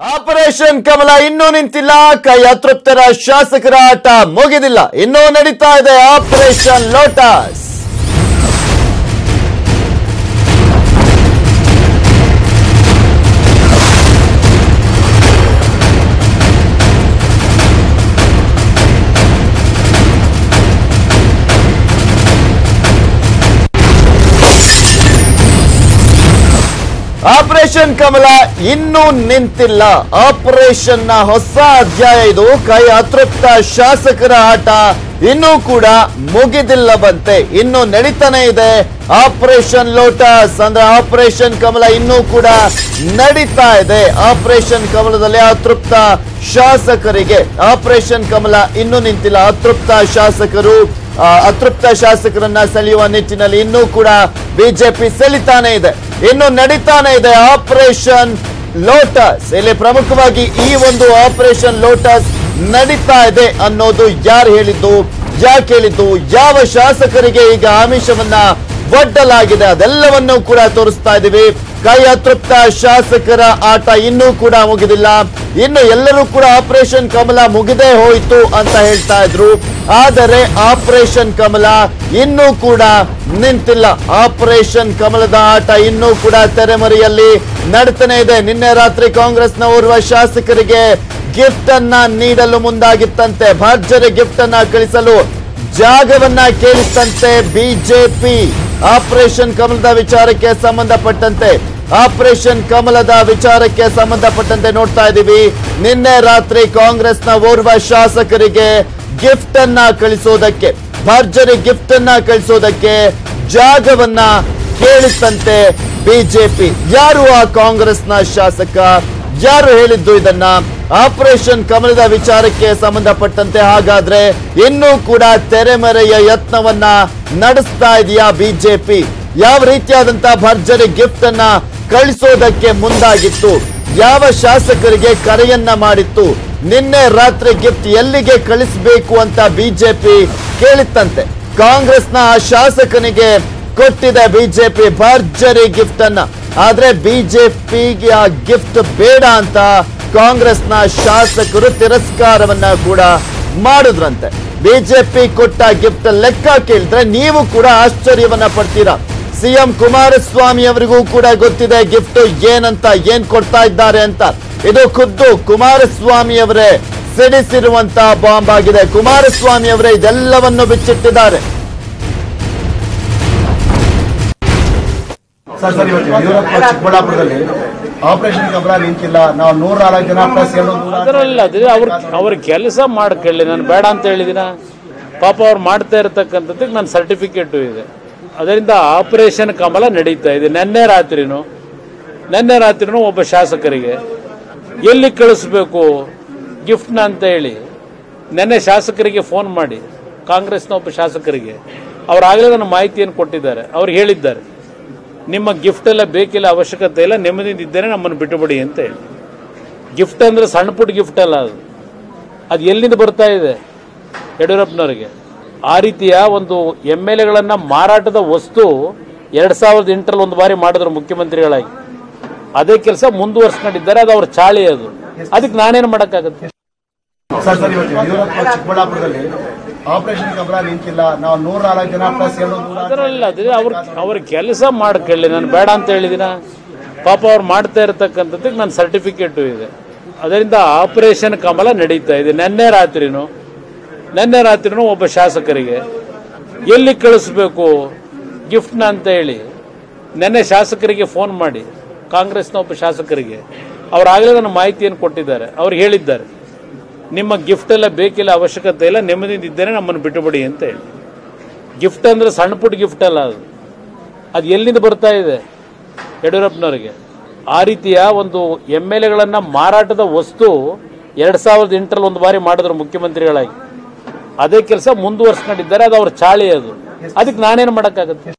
Operation ಕಮಲ ಇನ್ನೂ ನಿಂತಿಲ್ಲ. ಕೈ ಅತೃಪ್ತರ ಶಾಸಕರ ಆಟ ಮುಗಿದಿಲ್ಲ. ಇನ್ನೂ ನಡೀತಾ ಇದೆ ಆಪರೇಷನ್ ಲೋಟಸ್. ಆಪರೇಷನ್ ಕಮಲ ಇನ್ನೂ ನಿಂತಿಲ್ಲ. ಆಪರೇಷನ್ ನ ಹೊಸ ಅಧ್ಯಾಯ ಇದು. ಕೈ ಅತೃಪ್ತ ಶಾಸಕರ ಆಟ ಇನ್ನೂ ಕೂಡ ಮುಗಿದಿಲ್ಲವಂತೆ. ಇನ್ನು ನಡೀತಾನೆ ಇದೆ ಆಪರೇಷನ್ ಲೋಟಸ್. ಅಂದ್ರೆ ಆಪರೇಷನ್ ಕಮಲ ಇನ್ನೂ ಕೂಡ ನಡೀತಾ ಇದೆ. ಆಪರೇಷನ್ ಕಮಲದಲ್ಲಿ ಅತೃಪ್ತ ಶಾಸಕರಿಗೆ ಆಪರೇಷನ್ ಕಮಲ ಇನ್ನೂ ನಿಂತಿಲ್ಲ. ಅತೃಪ್ತ ಶಾಸಕರನ್ನ ಸೆಳೆಯುವ ನಿಟ್ಟಿನಲ್ಲಿ ಇನ್ನೂ ಕೂಡ ಬಿಜೆಪಿ ಸೆಳಿತಾನೆ ಇದೆ. ಇನ್ನು ನಡೀತಾನೆ ಇದೆ ಆಪರೇಷನ್ ಲೋಟಸ್. ಇಲ್ಲಿ ಪ್ರಮುಖವಾಗಿ ಈ ಒಂದು ಆಪರೇಷನ್ ಲೋಟಸ್ ನಡೀತಾ ಇದೆ ಅನ್ನೋದು ಯಾರು ಹೇಳಿದ್ದು, ಯಾಕೆ ಹೇಳಿದ್ದು, ಯಾವ ಶಾಸಕರಿಗೆ ಈಗ ಆಮಿಷವನ್ನ ಒಡ್ಡಲಾಗಿದೆ ಅದೆಲ್ಲವನ್ನೂ ಕೂಡ ತೋರಿಸ್ತಾ ಇದ್ದೀವಿ. ಕೈ ಅತೃಪ್ತ ಶಾಸಕರ ಆಟ ಇನ್ನೂ ಕೂಡ ಮುಗಿದಿಲ್ಲ. ಇನ್ನು ಎಲ್ಲರೂ ಕೂಡ ಆಪರೇಷನ್ ಕಮಲ ಮುಗಿದೇ ಹೋಯಿತು ಅಂತ ಹೇಳ್ತಾ ಇದ್ರು. ಆದರೆ ಆಪರೇಷನ್ ಕಮಲ ಇನ್ನೂ ಕೂಡ ನಿಂತಿಲ್ಲ. ಆಪರೇಷನ್ ಕಮಲದ ಆಟ ಇನ್ನೂ ಕೂಡ ತೆರೆಮರೆಯಲ್ಲಿ ನಡೀತಾನೆ ಇದೆ. ನಿನ್ನೆ ರಾತ್ರಿ ಕಾಂಗ್ರೆಸ್ನ ಓರ್ವ ಶಾಸಕರಿಗೆ ಗಿಫ್ಟ್ ಅನ್ನ ನೀಡಲು ಮುಂದಾಗಿತ್ತಂತೆ. ಭರ್ಜರಿ ಗಿಫ್ಟ್ ಅನ್ನ ಕಳಿಸಲು ಜಾಗವನ್ನ ಕೇಳಿಸ್ತಂತೆ ಬಿಜೆಪಿ. ಆಪರೇಷನ್ ಕಮಲದ ವಿಚಾರಕ್ಕೆ ಸಂಬಂಧಪಟ್ಟಂತೆ ನೋಡ್ತಾ ಇದ್ದೀವಿ. ನಿನ್ನೆ ರಾತ್ರಿ ಕಾಂಗ್ರೆಸ್ನ ಓರ್ವ ಶಾಸಕರಿಗೆ ಗಿಫ್ಟ್ ಅನ್ನ ಕಳಿಸೋದಕ್ಕೆ, ಭರ್ಜರಿ ಗಿಫ್ಟ್ ಅನ್ನ ಕಳಿಸೋದಕ್ಕೆ ಜಾಗವನ್ನ ಕೇಳಿಸ್ತಂತೆ ಬಿಜೆಪಿ. ಯಾರು ಆ ಕಾಂಗ್ರೆಸ್ನ ಶಾಸಕ, ಯಾರು ಹೇಳಿದ್ದು ಇದನ್ನ? ಆಪರೇಷನ್ ಕಮಲದ ವಿಚಾರಕ್ಕೆ ಸಂಬಂಧಪಟ್ಟಂತೆ ಹಾಗಾದ್ರೆ ಇನ್ನೂ ಕೂಡ ತೆರೆಮರೆಯ ಯತ್ನವನ್ನ ನಡೆಸ್ತಾ ಇದೆಯಾ ಬಿಜೆಪಿ? ಯಾವ ರೀತಿಯಾದಂತ ಭರ್ಜರಿ ಗಿಫ್ಟ್ ಅನ್ನ ಕಳಿಸೋದಕ್ಕೆ ಮುಂದಾಗಿತ್ತು? ಯಾವ ಶಾಸಕರಿಗೆ ಕರೆಯನ್ನ ಮಾಡಿತ್ತು? ನಿನ್ನೆ ರಾತ್ರಿ ಗಿಫ್ಟ್ ಎಲ್ಲಿಗೆ ಕಳಿಸಬೇಕು ಅಂತ ಬಿಜೆಪಿ ಕೇಳಿತ್ತಂತೆ. ಕಾಂಗ್ರೆಸ್ನ ಆ ಶಾಸಕನಿಗೆ ಕೊಟ್ಟಿದೆ ಬಿಜೆಪಿ ಭರ್ಜರಿ ಗಿಫ್ಟ್ ಅನ್ನ. ಆದ್ರೆ ಬಿಜೆಪಿಗೆ ಆ ಗಿಫ್ಟ್ ಬೇಡ ಅಂತ ಕಾಂಗ್ರೆಸ್ನ ಶಾಸಕರು ತಿರಸ್ಕಾರವನ್ನ ಕೂಡ ಮಾಡಿದ್ರಂತೆ. ಬಿಜೆಪಿ ಕೊಟ್ಟ ಗಿಫ್ಟ್ ಲೆಕ್ಕ ಕೇಳಿದ್ರೆ ನೀವು ಕೂಡ ಆಶ್ಚರ್ಯವನ್ನ ಪಡ್ತೀರಾ. ಸಿಎಂ ಕುಮಾರಸ್ವಾಮಿ ಅವರಿಗೂ ಕೂಡ ಗೊತ್ತಿದೆ ಗಿಫ್ಟ್ ಏನಂತ, ಏನ್ ಕೊಡ್ತಾ ಇದ್ದಾರೆ ಅಂತ. ಇದು ಖುದ್ದು ಕುಮಾರಸ್ವಾಮಿ ಅವರೇ ಸಿಡಿಸಿರುವಂತ ಬಾಂಬ್ ಆಗಿದೆ. ಕುಮಾರಸ್ವಾಮಿ ಅವರೇ ಇದೆಲ್ಲವನ್ನು ಬಿಚ್ಚಿಟ್ಟಿದ್ದಾರೆ. ಚಿಕ್ಕಬಳ್ಳಾಪುರದಲ್ಲಿ ಆಪರೇಷನ್ ಕಮಲ ನಿಂತಿಲ್ಲ. ನಾವು 104 ಜನ ಪ್ಲಸ್ ಅದರಲ್ಲ ಅವ್ರ ಕೆಲಸ ಮಾಡ್ಕೊಳ್ಳಿ. ನಾನು ಬೇಡ ಅಂತ ಹೇಳಿದಿನ. ಪಾಪ ಅವ್ರು ಮಾಡ್ತಾ ಇರತಕ್ಕಂಥದ್ದಕ್ಕೆ ನನ್ನ ಸರ್ಟಿಫಿಕೇಟು ಇದೆ. ಅದರಿಂದ ಆಪರೇಷನ್ ಕಮಲ ನಡೀತಾ ಇದೆ. ನಿನ್ನೆ ರಾತ್ರಿನೂ ಒಬ್ಬ ಶಾಸಕರಿಗೆ ಎಲ್ಲಿ ಕಳಿಸ್ಬೇಕು ಗಿಫ್ಟ್ನ ಅಂತ ಹೇಳಿ ನಿನ್ನೆ ಶಾಸಕರಿಗೆ ಫೋನ್ ಮಾಡಿ, ಕಾಂಗ್ರೆಸ್ನ ಒಬ್ಬ ಶಾಸಕರಿಗೆ ಅವರಾಗಲೇ ನನ್ನ ಮಾಹಿತಿಯನ್ನು ಕೊಟ್ಟಿದ್ದಾರೆ. ಅವ್ರು ಹೇಳಿದ್ದಾರೆ, ನಿಮ್ಮ ಗಿಫ್ಟ್ ಎಲ್ಲ ಬೇಕಿಲ್ಲ, ಅವಶ್ಯಕತೆ ಇಲ್ಲ, ನೆಮ್ಮದಿಯಿಂದ ಇದ್ದೇನೆ, ನಮ್ಮನ್ನು ಬಿಟ್ಟುಬಿಡಿ ಅಂತ ಹೇಳಿ. ಗಿಫ್ಟ್ ಅಂದರೆ ಸಣ್ಣ ಪುಟ್ಟ ಗಿಫ್ಟ್ ಅಲ್ಲ. ಅದು ಎಲ್ಲಿಂದ ಬರ್ತಾ ಇದೆ ಯಡಿಯೂರಪ್ಪನವರಿಗೆ? ಆ ರೀತಿಯ ಒಂದು MLAಗಳನ್ನು ಮಾರಾಟದ ವಸ್ತು 2008ರಲ್ಲಿ ಒಂದು ಬಾರಿ ಮಾಡಿದ್ರು ಮುಖ್ಯಮಂತ್ರಿಗಳಾಗಿ. ಅದೇ ಕೆಲಸ ಮುಂದುವರ್ಸ್ಕೊಂಡಿದ್ದಾರೆ. ಅದು ಅವ್ರ ಚಾಳಿ. ಅದಕ್ಕೆ ನಾನೇನು ಮಾಡೋಕ್ಕಾಗುತ್ತೆ? ಚಿಕ್ಕಬಳ್ಳಾಪುರದಲ್ಲಿ ಆಪರೇಷನ್ ಕಮಲ ನಿಂತಿಲ್ಲ. ನಾವು 104 ಜನ ಪ್ಲಸ್ ಅದರಲ್ಲ ಅವ್ರ ಕೆಲಸ ಮಾಡ್ಕೊಳ್ಳಿ. ನಾನು ಬೇಡ ಅಂತ ಹೇಳಿದಿನ. ಪಾಪ ಅವ್ರು ಮಾಡ್ತಾ ಇರತಕ್ಕಂಥದ್ದಕ್ಕೆ ನನ್ನ ಸರ್ಟಿಫಿಕೇಟು ಇದೆ. ಅದರಿಂದ ಆಪರೇಷನ್ ಕಮಲ ನಡೀತಾ ಇದೆ. ನಿನ್ನೆ ರಾತ್ರಿನೂ ಒಬ್ಬ ಶಾಸಕರಿಗೆ ಎಲ್ಲಿ ಕಳಿಸ್ಬೇಕು ಗಿಫ್ಟ್ನ ಅಂತ ಹೇಳಿ ನಿನ್ನೆ ಶಾಸಕರಿಗೆ ಫೋನ್ ಮಾಡಿ, ಕಾಂಗ್ರೆಸ್ನ ಒಬ್ಬ ಶಾಸಕರಿಗೆ ಅವರಾಗಲೇ ನನ್ನ ಮಾಹಿತಿಯನ್ನು ಕೊಟ್ಟಿದ್ದಾರೆ. ಅವ್ರು ಹೇಳಿದ್ದಾರೆ, ನಿಮ್ಮ ಗಿಫ್ಟ್ ಎಲ್ಲ ಬೇಕಿಲ್ಲ, ಅವಶ್ಯಕತೆ ಇಲ್ಲ, ನೆಮ್ಮದಿಯಿಂದ ಇದ್ದೇನೆ, ನಮ್ಮನ್ನು ಬಿಟ್ಟುಬಿಡಿ ಅಂತ ಹೇಳಿ. ಗಿಫ್ಟ್ ಅಂದರೆ ಸಣ್ಣ ಪುಟ್ಟ ಗಿಫ್ಟ್ ಅಲ್ಲ. ಅದು ಎಲ್ಲಿಂದ ಬರ್ತಾ ಇದೆ ಯಡಿಯೂರಪ್ಪನವರಿಗೆ? ಆ ರೀತಿಯ ಒಂದು MLAಗಳನ್ನು ಮಾರಾಟದ ವಸ್ತು 2008ರಲ್ಲಿ ಒಂದು ಬಾರಿ ಮಾಡಿದ್ರು ಮುಖ್ಯಮಂತ್ರಿಗಳಾಗಿ. ಅದೇ ಕೆಲಸ ಮುಂದುವರ್ಸ್ಕೊಂಡಿದ್ದಾರೆ. ಅದು ಅವ್ರ ಚಾಳಿ. ಅದಕ್ಕೆ ನಾನೇನು ಮಾಡೋಕ್ಕಾಗುತ್ತೆ?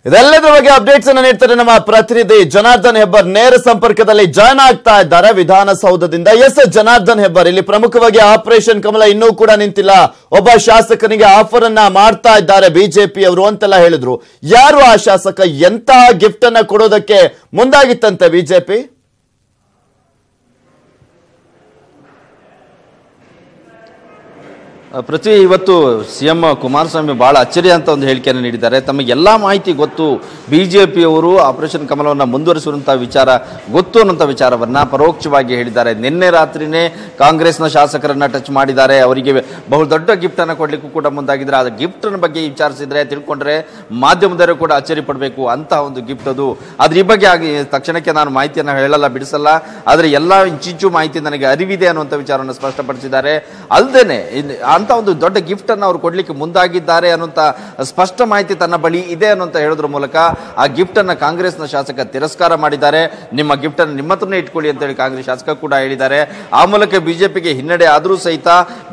ಇದೆಲ್ಲದರ ಬಗ್ಗೆ ಅಪ್ಡೇಟ್ಸ್ ಅನ್ನು ನೀಡ್ತಾರೆ ನಮ್ಮ ಪ್ರತಿನಿಧಿ ಜನಾರ್ದನ್ ಹೆಬ್ಬಾರ್. ನೇರ ಸಂಪರ್ಕದಲ್ಲಿ ಜಾಯ್ನ್ ಆಗ್ತಾ ಇದ್ದಾರೆ ವಿಧಾನಸೌಧದಿಂದ. ಎಸ್ ಜನಾರ್ದನ್ ಹೆಬ್ಬಾರ್, ಇಲ್ಲಿ ಪ್ರಮುಖವಾಗಿ ಆಪರೇಷನ್ ಕಮಲ ಇನ್ನೂ ಕೂಡ ನಿಂತಿಲ್ಲ. ಒಬ್ಬ ಶಾಸಕನಿಗೆ ಆಫರ್ ಅನ್ನ ಮಾಡ್ತಾ ಇದ್ದಾರೆ ಬಿಜೆಪಿ ಅವರು ಅಂತೆಲ್ಲ ಹೇಳಿದ್ರು. ಯಾರು ಆ ಶಾಸಕ? ಎಂತಹ ಗಿಫ್ಟ್ ಅನ್ನ ಕೊಡೋದಕ್ಕೆ ಮುಂದಾಗಿತ್ತಂತೆ ಬಿಜೆಪಿ? ಪ್ರತಿ ಇವತ್ತು ಸಿಎಂ ಕುಮಾರಸ್ವಾಮಿ ಬಹಳ ಅಚ್ಚರಿ ಅಂತ ಒಂದು ಹೇಳಿಕೆಯನ್ನು ನೀಡಿದ್ದಾರೆ. ತಮಗೆಲ್ಲ ಮಾಹಿತಿ ಗೊತ್ತು, ಬಿಜೆಪಿಯವರು ಆಪರೇಷನ್ ಕಮಲವನ್ನು ಮುಂದುವರಿಸುವಂತಹ ವಿಚಾರ ಗೊತ್ತು ಅನ್ನುವಂಥ ವಿಚಾರವನ್ನ ಪರೋಕ್ಷವಾಗಿ ಹೇಳಿದ್ದಾರೆ. ನಿನ್ನೆ ರಾತ್ರಿನೇ ಕಾಂಗ್ರೆಸ್ನ ಶಾಸಕರನ್ನ ಟಚ್ ಮಾಡಿದ್ದಾರೆ. ಅವರಿಗೆ ಬಹು ದೊಡ್ಡ ಗಿಫ್ಟ್ ಅನ್ನು ಕೊಡ್ಲಿಕ್ಕೂ ಕೂಡ ಮುಂದಾಗಿದ್ದಾರೆ. ಆ ಗಿಫ್ಟ್ ಬಗ್ಗೆ ವಿಚಾರಿಸಿದ್ರೆ ತಿಳ್ಕೊಂಡ್ರೆ ಮಾಧ್ಯಮದವರು ಕೂಡ ಅಚ್ಚರಿ ಪಡಬೇಕು ಅಂತ ಒಂದು ಗಿಫ್ಟ್ ಅದು. ಆದ್ರೆ ಈ ಬಗ್ಗೆ ಆಗಿ ತಕ್ಷಣಕ್ಕೆ ನಾನು ಮಾಹಿತಿಯನ್ನು ಹೇಳಲ್ಲ, ಬಿಡಿಸಲ್ಲ. ಆದರೆ ಎಲ್ಲ ಇಂಚಿಂಚು ಮಾಹಿತಿ ನನಗೆ ಅರಿವಿದೆ ಅನ್ನುವಂಥ ವಿಚಾರವನ್ನು ಸ್ಪಷ್ಟಪಡಿಸಿದ್ದಾರೆ. ಅಲ್ಲದೇನೆ ಅಂತ ಒಂದು ದೊಡ್ಡ ಗಿಫ್ಟ್ ಅನ್ನು ಅವರು ಕೊಡ್ಲಿಕ್ಕೆ ಮುಂದಾಗಿದ್ದಾರೆ ಅನ್ನುವಂತ ಸ್ಪಷ್ಟ ಮಾಹಿತಿ ತನ್ನ ಬಳಿ ಇದೆ ಅನ್ನುವಂತ ಹೇಳೋದ್ರ ಮೂಲಕ ಆ ಗಿಫ್ಟ್ ಅನ್ನ ಕಾಂಗ್ರೆಸ್ನ ಶಾಸಕ ತಿರಸ್ಕಾರ ಮಾಡಿದ್ದಾರೆ. ನಿಮ್ಮ ಗಿಫ್ಟ್ ಅನ್ನು ನಿಮ್ಮ ಹತ್ರನೇ ಇಟ್ಕೊಳ್ಳಿ ಅಂತ ಹೇಳಿ ಕಾಂಗ್ರೆಸ್ ಶಾಸಕ ಕೂಡ ಹೇಳಿದ್ದಾರೆ. ಆ ಮೂಲಕ ಬಿಜೆಪಿಗೆ ಹಿನ್ನಡೆ ಆದರೂ ಸಹಿತ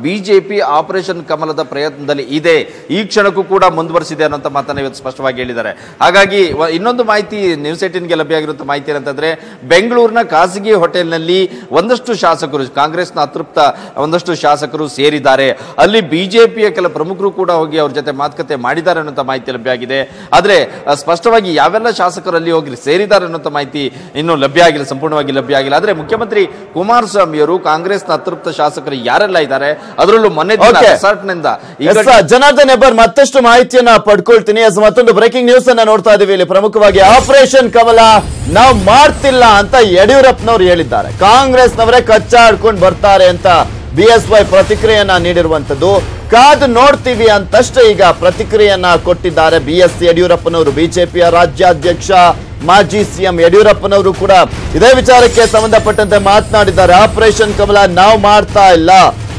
ಬಿಜೆಪಿ ಆಪರೇಷನ್ ಕಮಲದ ಪ್ರಯತ್ನದಲ್ಲಿ ಇದೆ, ಈ ಕ್ಷಣಕ್ಕೂ ಕೂಡ ಮುಂದುವರಿಸಿದೆ ಅನ್ನುವಂತ ಮಾತನ್ನ ಇವತ್ತು ಸ್ಪಷ್ಟವಾಗಿ ಹೇಳಿದ್ದಾರೆ. ಹಾಗಾಗಿ ಇನ್ನೊಂದು ಮಾಹಿತಿ ನ್ಯೂಸ್ 18ಗೆ ಲಭ್ಯವಾಗಿರುವಂತಹ ಮಾಹಿತಿ ಏನಂತಂದ್ರೆ, ಬೆಂಗಳೂರಿನ ಖಾಸಗಿ ಹೋಟೆಲ್ನಲ್ಲಿ ಒಂದಷ್ಟು ಶಾಸಕರು, ಕಾಂಗ್ರೆಸ್ನ ಅತೃಪ್ತ ಒಂದಷ್ಟು ಶಾಸಕರು ಸೇರಿದ್ದಾರೆ. ಅಲ್ಲಿ ಬಿಜೆಪಿಯ ಕೆಲ ಪ್ರಮುಖರು ಕೂಡ ಹೋಗಿ ಅವ್ರ ಜೊತೆ ಮಾತುಕತೆ ಮಾಡಿದ್ದಾರೆ ಅನ್ನುವಂಥ ಮಾಹಿತಿ ಲಭ್ಯ ಆಗಿದೆ. ಆದ್ರೆ ಸ್ಪಷ್ಟವಾಗಿ ಯಾವೆಲ್ಲ ಶಾಸಕರು ಅಲ್ಲಿ ಹೋಗಿ ಸೇರಿದ್ದಾರೆ ಅನ್ನುವಂಥ ಮಾಹಿತಿ ಇನ್ನೂ ಲಭ್ಯ ಆಗಿಲ್ಲ, ಸಂಪೂರ್ಣವಾಗಿ ಲಭ್ಯ ಆಗಿಲ್ಲ. ಆದ್ರೆ ಮುಖ್ಯಮಂತ್ರಿ ಕುಮಾರಸ್ವಾಮಿ ಅವರು ಕಾಂಗ್ರೆಸ್ನ ಅತೃಪ್ತ ಶಾಸಕರು ಯಾರೆಲ್ಲ ಇದ್ದಾರೆ ಅದರಲ್ಲೂ ಮೊನ್ನೆ ರೆಸಾರ್ಟ್ನಿಂದ ಜನಾರ್ದನ್ ಹೆಬ್ಬಾರ್ ಮತ್ತಷ್ಟು ಮಾಹಿತಿಯನ್ನ ಪಡ್ಕೊಳ್ತೀನಿ. ಮತ್ತೊಂದು ಬ್ರೇಕಿಂಗ್ ನ್ಯೂಸ್ ಅನ್ನ ನೋಡ್ತಾ ಇದೀವಿ. ಇಲ್ಲಿ ಪ್ರಮುಖವಾಗಿ ಆಪರೇಷನ್ ಕಮಲ ನಾವು ಮಾಡ್ತಿಲ್ಲ ಅಂತ ಯಡಿಯೂರಪ್ಪನವರು ಹೇಳಿದ್ದಾರೆ. ಕಾಂಗ್ರೆಸ್ನವರೇ ಕಚ್ಚಾಡ್ಕೊಂಡು ಬರ್ತಾರೆ ಅಂತ ಬಿಎಸ್ವೈ ಪ್ರತಿಕ್ರಿಯೆಯನ್ನ ನೀಡಿರುವಂತದ್ದು. ಕಾದು ನೋಡ್ತೀವಿ ಅಂತಷ್ಟೇ ಈಗ ಪ್ರತಿಕ್ರಿಯೆಯನ್ನ ಕೊಟ್ಟಿದ್ದಾರೆ ಬಿಎಸ್ ಯಡಿಯೂರಪ್ಪನವರು. ಬಿಜೆಪಿಯ ರಾಜ್ಯಾಧ್ಯಕ್ಷ ಮಾಜಿ ಸಿಎಂ ಯಡಿಯೂರಪ್ಪನವರು ಕೂಡ ಇದೇ ವಿಚಾರಕ್ಕೆ ಸಂಬಂಧಪಟ್ಟಂತೆ ಮಾತನಾಡಿದ್ದಾರೆ. ಆಪರೇಷನ್ ಕಮಲ ನಾವು ಮಾಡ್ತಾ ಇಲ್ಲ,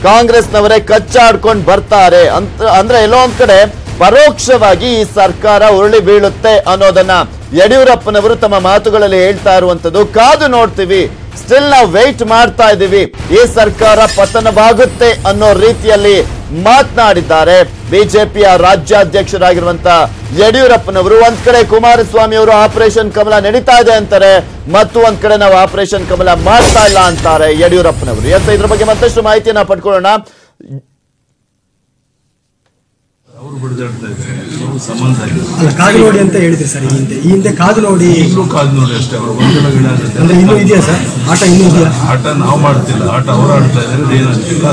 ಕಾಂಗ್ರೆಸ್ನವರೇ ಕಚ್ಚಾಡ್ಕೊಂಡು ಬರ್ತಾರೆ ಅಂತ, ಅಂದ್ರೆ ಎಲ್ಲೋ ಒಂದ್ ಕಡೆ ಪರೋಕ್ಷವಾಗಿ ಈ ಸರ್ಕಾರ ಉರುಳಿ ಬೀಳುತ್ತೆ ಅನ್ನೋದನ್ನ ಯಡಿಯೂರಪ್ಪನವರು ತಮ್ಮ ಮಾತುಗಳಲ್ಲಿ ಹೇಳ್ತಾ ಇರುವಂತದ್ದು. ಕಾದು ನೋಡ್ತೀವಿ, ಸ್ಟಿಲ್ ನಾವು ವೆಯ್ಟ್ ಮಾಡ್ತಾ ಇದ್ದೀವಿ, ಈ ಸರ್ಕಾರ ಪತನವಾಗುತ್ತೆ ಅನ್ನೋ ರೀತಿಯಲ್ಲಿ ಮಾತನಾಡಿದ್ದಾರೆ ಬಿಜೆಪಿಯ ರಾಜ್ಯಾಧ್ಯಕ್ಷರಾಗಿರುವಂತ ಯಡಿಯೂರಪ್ಪನವರು. ಒಂದ್ ಕಡೆ ಕುಮಾರಸ್ವಾಮಿ ಅವರು ಆಪರೇಷನ್ ಕಮಲ ನಡೀತಾ ಇದೆ ಅಂತಾರೆ, ಮತ್ತು ಒಂದ್ ಕಡೆ ನಾವು ಆಪರೇಷನ್ ಕಮಲ ಮಾಡ್ತಾ ಇಲ್ಲ ಅಂತಾರೆ ಯಡಿಯೂರಪ್ಪನವರು. ಇದ್ರ ಬಗ್ಗೆ ಮತ್ತಷ್ಟು ಮಾಹಿತಿಯನ್ನ ಪಡ್ಕೊಳ್ಳೋಣ. ಕಾದು ನೋಡಿ ಅಂತ ಹೇಳಿದ್ರಿ ಸರ್. ಈ ಹಿಂದೆ ಕಾದು ನೋಡಿ ಅಷ್ಟೇ. ಅವರು ಗೊಂದಲಗಳಾಗುತ್ತೆ ಇನ್ನೂ ಇದೆಯಾ ಸರ್? ಆಟ ಇನ್ನೂ ಇದೆಯಾ? ಆಟ ನಾವು ಮಾಡ್ತಿಲ್ಲ, ಆಟ ಅವರು ಆಡ್ತಾ ಇದ್ದಾರೆ. ಏನಾಗ್ತಿಲ್ಲ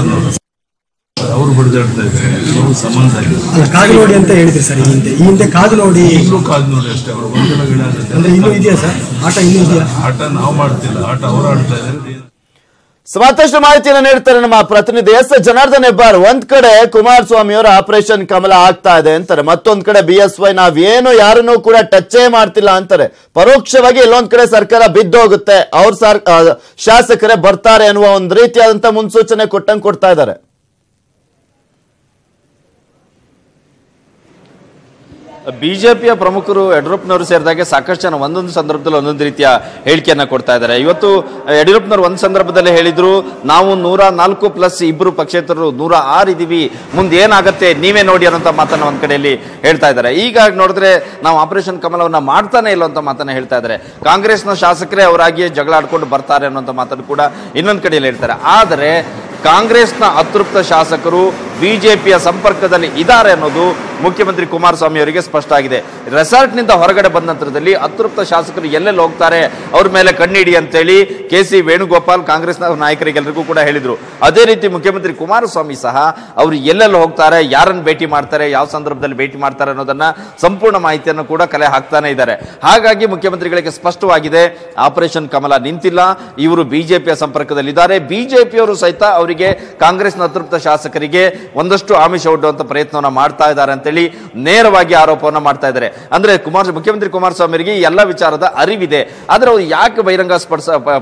ಅವರು ಬಡಿದಾಡ್ತಾ ಇದ್ದಾರೆ, ಅವರು ಸಂಬಂಧ ಆಗಿದೆ. ಕಾದು ನೋಡಿ ಅಂತ ಹೇಳಿದ್ರಿ ಸರ್. ಈ ಹಿಂದೆ ಕಾದು ನೋಡಿ ಅಷ್ಟೇ. ಅವರು ಗೊಂದಲಗಳಾಗುತ್ತೆ. ಇನ್ನೂ ಇದೆಯಾ ಸರ್? ಆಟ ಇನ್ನೂ ಇದೆಯಾ? ಆಟ ನಾವು ಮಾಡ್ತಿಲ್ಲ, ಆಟ ಅವರು ಆಡ್ತಾ ಇದ್ದಾರೆ. ಮತ್ತಷ್ಟು ಮಾಹಿತಿಯನ್ನು ನೀಡ್ತಾರೆ ನಮ್ಮ ಪ್ರತಿನಿಧಿ ಎಸ್ ಜನಾರ್ದನ್ ಹೆಬ್ಬಾರ್. ಒಂದ್ ಕಡೆ ಕುಮಾರಸ್ವಾಮಿ ಅವರ ಆಪರೇಷನ್ ಕಮಲ ಆಗ್ತಾ ಇದೆ ಅಂತಾರೆ, ಮತ್ತೊಂದ್ ಕಡೆ ಬಿಎಸ್ವೈ ನಾವೇನು ಯಾರನ್ನೂ ಕೂಡ ಟಚ್ಚೇ ಮಾಡ್ತಿಲ್ಲ ಅಂತಾರೆ. ಪರೋಕ್ಷವಾಗಿ ಎಲ್ಲೊಂದ್ ಕಡೆ ಸರ್ಕಾರ ಬಿದ್ದೋಗುತ್ತೆ, ಅವ್ರ ಶಾಸಕರೇ ಬರ್ತಾರೆ ಅನ್ನುವ ಒಂದು ರೀತಿಯಾದಂತ ಮುನ್ಸೂಚನೆ ಕೊಡ್ತಾ ಇದ್ದಾರೆ. ಬಿಜೆಪಿಯ ಪ್ರಮುಖರು ಯಡಿಯೂರಪ್ಪನವರು ಸೇರಿದಾಗೆ ಸಾಕಷ್ಟು ಜನ ಒಂದೊಂದು ಸಂದರ್ಭದಲ್ಲಿ ಒಂದೊಂದು ರೀತಿಯ ಹೇಳಿಕೆಯನ್ನ ಕೊಡ್ತಾ ಇದ್ದಾರೆ. ಇವತ್ತು ಯಡಿಯೂರಪ್ಪನವರು ಒಂದು ಸಂದರ್ಭದಲ್ಲಿ ಹೇಳಿದ್ರು, ನಾವು 104 ಪ್ಲಸ್ ಇಬ್ಬರು ಪಕ್ಷೇತರರು 106 ಇದೀವಿ, ಮುಂದೆ ಏನಾಗುತ್ತೆ ನೀವೇ ನೋಡಿ ಅನ್ನೋಂಥ ಮಾತನ್ನ ಒಂದ್ ಕಡೆಯಲ್ಲಿ ಹೇಳ್ತಾ ಇದ್ದಾರೆ. ಈಗ ನೋಡಿದ್ರೆ ನಾವು ಆಪರೇಷನ್ ಕಮಲವನ್ನ ಮಾಡ್ತಾನೆ ಇಲ್ಲ ಅಂತ ಮಾತನ್ನ ಹೇಳ್ತಾ ಇದ್ದಾರೆ. ಕಾಂಗ್ರೆಸ್ನ ಶಾಸಕರೇ ಅವರಾಗಿಯೇ ಜಗಳ ಆಡ್ಕೊಂಡು ಬರ್ತಾರೆ ಅನ್ನೋಂಥ ಮಾತನ್ನು ಕೂಡ ಇನ್ನೊಂದು ಕಡೆಯಲ್ಲಿ ಹೇಳ್ತಾರೆ. ಆದರೆ ಕಾಂಗ್ರೆಸ್ನ ಅತೃಪ್ತ ಶಾಸಕರು ಬಿಜೆಪಿಯ ಸಂಪರ್ಕದಲ್ಲಿ ಇದ್ದಾರೆ ಅನ್ನೋದು ಮುಖ್ಯಮಂತ್ರಿ ಕುಮಾರಸ್ವಾಮಿ ಅವರಿಗೆ ಸ್ಪಷ್ಟ ಆಗಿದೆ. ರೆಸಾರ್ಟ್ನಿಂದ ಹೊರಗಡೆ ಬಂದ ನಂತರದಲ್ಲಿ ಅತೃಪ್ತ ಶಾಸಕರು ಎಲ್ಲೆಲ್ಲಿ ಹೋಗ್ತಾರೆ ಅವ್ರ ಮೇಲೆ ಕಣ್ಣಿಡಿ ಅಂತೇಳಿ ಕೆ.ಸಿ. ವೇಣುಗೋಪಾಲ್ ಕಾಂಗ್ರೆಸ್ನ ನಾಯಕರಿಗೆಲ್ಲರಿಗೂ ಕೂಡ ಹೇಳಿದ್ರು. ಅದೇ ರೀತಿ ಮುಖ್ಯಮಂತ್ರಿ ಕುಮಾರಸ್ವಾಮಿ ಸಹ ಅವರು ಎಲ್ಲೆಲ್ಲಿ ಹೋಗ್ತಾರೆ, ಯಾರನ್ನು ಭೇಟಿ ಮಾಡ್ತಾರೆ, ಯಾವ ಸಂದರ್ಭದಲ್ಲಿ ಭೇಟಿ ಮಾಡ್ತಾರೆ ಅನ್ನೋದನ್ನ ಸಂಪೂರ್ಣ ಮಾಹಿತಿಯನ್ನು ಕೂಡ ಕಲೆ ಹಾಕ್ತಾನೆ ಇದ್ದಾರೆ. ಹಾಗಾಗಿ ಮುಖ್ಯಮಂತ್ರಿಗಳಿಗೆ ಸ್ಪಷ್ಟವಾಗಿದೆ, ಆಪರೇಷನ್ ಕಮಲ ನಿಂತಿಲ್ಲ, ಇವರು ಬಿಜೆಪಿಯ ಸಂಪರ್ಕದಲ್ಲಿದ್ದಾರೆ. ಬಿಜೆಪಿಯವರು ಸಹಿತ ಅವರಿಗೆ ಕಾಂಗ್ರೆಸ್ನ ಅತೃಪ್ತ ಶಾಸಕರಿಗೆ ಒಂದಷ್ಟು ಆಮಿಷ ಒಡ್ಡುವಂತ ಪ್ರಯತ್ನವನ್ನ ಮಾಡ್ತಾ ಇದ್ದಾರೆ ಅಂತೇಳಿ ನೇರವಾಗಿ ಆರೋಪವನ್ನ ಮಾಡ್ತಾ ಇದ್ದಾರೆ. ಅಂದ್ರೆ ಮುಖ್ಯಮಂತ್ರಿ ಕುಮಾರಸ್ವಾಮಿ ಅವರಿಗೆ ಎಲ್ಲ ವಿಚಾರದ ಅರಿವಿದೆ. ಆದ್ರೆ ಅವರು ಯಾಕೆ ಬಹಿರಂಗ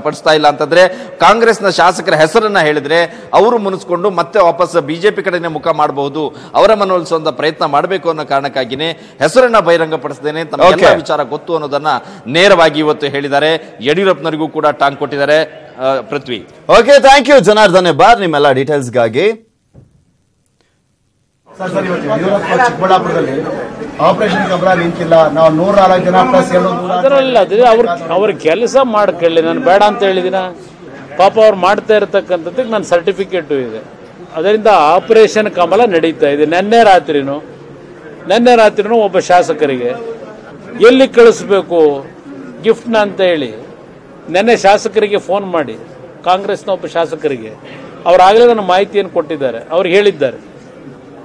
ಪಡಿಸ್ತಾ ಇಲ್ಲ ಅಂತಂದ್ರೆ, ಕಾಂಗ್ರೆಸ್ನ ಶಾಸಕರ ಹೆಸರನ್ನ ಹೇಳಿದ್ರೆ ಅವರು ಮುನಿಸ್ಕೊಂಡು ಮತ್ತೆ ವಾಪಸ್ ಬಿಜೆಪಿ ಕಡೆನೆ ಮುಖ ಮಾಡಬಹುದು, ಅವರ ಮನವೊಲಿಸುವಂತ ಪ್ರಯತ್ನ ಮಾಡಬೇಕು ಅನ್ನೋ ಕಾರಣಕ್ಕಾಗಿನೇ ಹೆಸರನ್ನ ಬಹಿರಂಗ ಪಡಿಸದೇನೆ ತಮ್ಮ ವಿಚಾರ ಗೊತ್ತು ಅನ್ನೋದನ್ನ ನೇರವಾಗಿ ಇವತ್ತು ಹೇಳಿದ್ದಾರೆ. ಯಡಿಯೂರಪ್ಪನವರಿಗೂ ಕೂಡ ಟಾಂಗ್ ಕೊಟ್ಟಿದ್ದಾರೆ. Prithvi, okay, thank you Janardhan Hebbar ನಿಮ್ಮೆಲ್ಲ ಡೀಟೇಲ್ಸ್ಗಾಗಿ. ಸರ್, ಇವತ್ತು ಯಡಿಯೂರಪ್ಪ ಚಿಕ್ಕಬಳ್ಳಾಪುರದಲ್ಲಿ ಆಪರೇಷನ್ ಕಮಲ ನಿಂತಿಲ್ಲ, ನಾವು 104 ಜನ ಪ್ಲಸ್ ಅದರಲ್ಲ ಅವ್ರ ಕೆಲಸ ಮಾಡ್ಕೊಳ್ಳಿ, ನಾನು ಬೇಡ ಅಂತ ಹೇಳಿದಿನ. ಪಾಪ ಅವ್ರು ಮಾಡ್ತಾ ಇರತಕ್ಕಂಥದ್ದಕ್ಕೆ ನನ್ನ ಸರ್ಟಿಫಿಕೇಟು ಇದೆ. ಅದರಿಂದ ಆಪರೇಷನ್ ಕಮಲ ನಡೀತಾ ಇದೆ. ನಿನ್ನೆ ರಾತ್ರಿನೂ ಒಬ್ಬ ಶಾಸಕರಿಗೆ ಎಲ್ಲಿ ಕಳಿಸ್ಬೇಕು ಗಿಫ್ಟ್ನ ಅಂತ ಹೇಳಿ ನಿನ್ನೆ ಶಾಸಕರಿಗೆ ಫೋನ್ ಮಾಡಿ, ಕಾಂಗ್ರೆಸ್ನ ಒಬ್ಬ ಶಾಸಕರಿಗೆ ಅವರಾಗಲೇ ನನ್ನ ಮಾಹಿತಿಯನ್ನು ಕೊಟ್ಟಿದ್ದಾರೆ. ಅವ್ರು ಹೇಳಿದ್ದಾರೆ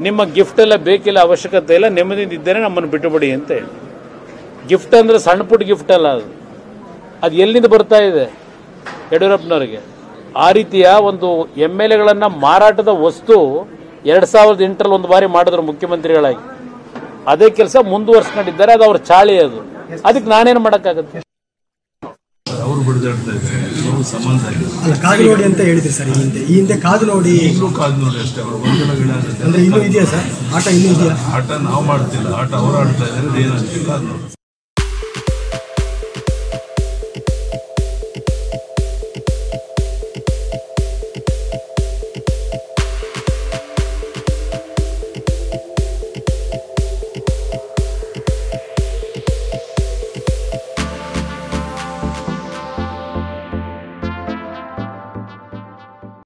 ನಿಮ್ಮ ಗಿಫ್ಟ್ ಎಲ್ಲ ಬೇಕಿಲ್ಲ, ಅವಶ್ಯಕತೆ ಇಲ್ಲ, ನೆಮ್ಮದಿಯಿಂದ ಇದ್ದೇನೆ, ನಮ್ಮನ್ನು ಬಿಟ್ಟುಬಿಡಿ ಅಂತ ಹೇಳಿ. ಗಿಫ್ಟ್ ಅಂದರೆ ಸಣ್ಣ ಪುಟ್ಟ ಗಿಫ್ಟ್ ಅಲ್ಲ, ಅದು ಎಲ್ಲಿಂದ ಬರ್ತಾ ಇದೆ ಯಡಿಯೂರಪ್ಪನವರಿಗೆ? ಆ ರೀತಿಯ ಒಂದು MLAಗಳನ್ನು ಮಾರಾಟದ ವಸ್ತು 2008ರಲ್ಲಿ ಒಂದು ಬಾರಿ ಮಾಡಿದ್ರು ಮುಖ್ಯಮಂತ್ರಿಗಳಾಗಿ. ಅದೇ ಕೆಲಸ ಮುಂದುವರ್ಸ್ಕೊಂಡಿದ್ದಾರೆ. ಅದು ಅವ್ರ ಚಾಳಿ. ಅದಕ್ಕೆ ನಾನೇನು ಮಾಡೋಕ್ಕಾಗುತ್ತೆ? ಅವರು ಬಡಿದಾಡ್ತಾ ಇದ್ದಾರೆ, ಅವರು ಸಂಬಂಧ ಆಗಿದೆ. ಅಲ್ಲ, ಕಾದು ನೋಡಿ ಅಂತ ಹೇಳಿದ್ರಿ ಸರ್ ಈ ಹಿಂದೆ ಕಾದು ನೋಡಿ. ಈಗಲೂ ಕಾದು ನೋಡಿ ಅಷ್ಟೇ. ಅವರು ಗೊಂದಲಗಳಾಗುತ್ತೆ ಅಂದ್ರೆ ಇನ್ನೂ ಇದೆಯಾ ಸರ್? ಆಟ ಇನ್ನೂ ಇದೆಯಾ? ಆಟ ನಾವು ಮಾಡ್ತಿಲ್ಲ, ಆಟ ಅವರು ಆಡ್ತಾ ಇದ್ದಾರೆ, ಏನಾಗ್ತಿಲ್ಲ ಅದು ನೋಡಿ.